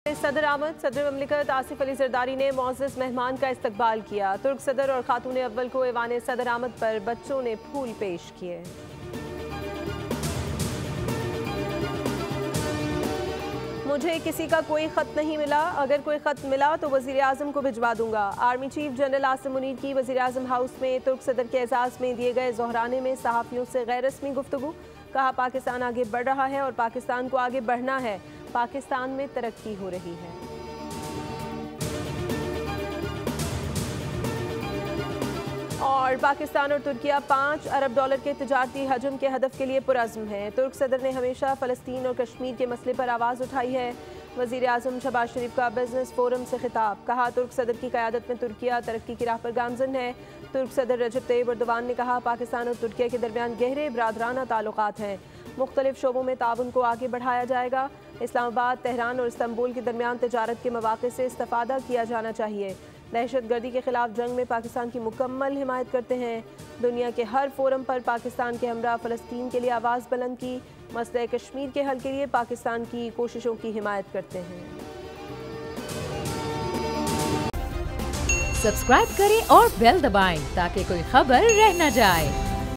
सदर आमद सदर ममलिकत आसिफ अली जरदारी ने मुअज़्ज़ज़ मेहमान का इस्तकबाल किया। तुर्क सदर और खातून अव्वल को ऐवान सदर आमद पर बच्चों ने फूल पेश किए। मुझे किसी का कोई ख़त नहीं मिला, अगर कोई ख़त मिला तो वज़ीर आज़म को भिजवा दूंगा। Army chief general Asim Munir की वज़ीर आज़म हाउस में तुर्क सदर के एजाज़ में दिए गए ज़ोहराने में सहाफ़ियों से गैर रस्मी गुफ्तगू। कहा, पाकिस्तान आगे बढ़ रहा है और पाकिस्तान को आगे बढ़ना है। पाकिस्तान में तरक्की हो रही है। और पाकिस्तान और तुर्किया $5 अरब के तिजारती हजम के हदफ के लिए पुरज़्म हैं। तुर्क सदर ने हमेशा फ़लस्तीन और कश्मीर के मसले पर आवाज़ उठाई है। वज़ीर आज़म शहबाज शरीफ का बिजनेस फोरम से खिताब। कहा, तुर्क सदर की क़यादत में तुर्किया तरक्की की राह पर गामज़न है। तुर्क सदर रजब तैयब एर्दोगान ने कहा, पाकिस्तान और तुर्किया के दरमियान गहरे बरादराना ताल्लुकात हैं। मुख्तलिफ शोबों में ताउन को आगे बढ़ाया जाएगा। इस्लामाबाद, तेहरान और इस्तांबुल के दरमियान तजारत के मौक़े से इस्तिफ़ादा किया जाना चाहिए। दहशत गर्दी के खिलाफ जंग में पाकिस्तान की मुकम्मल हिमायत करते हैं। दुनिया के हर फोरम पर पाकिस्तान के हमरा फ़लस्तीन के लिए आवाज़ बुलंद की। मसले कश्मीर के हल के लिए पाकिस्तान की कोशिशों की हिमायत करते हैं। सब्सक्राइब करें और बेल दबाएं ताकि कोई खबर रह न जाए।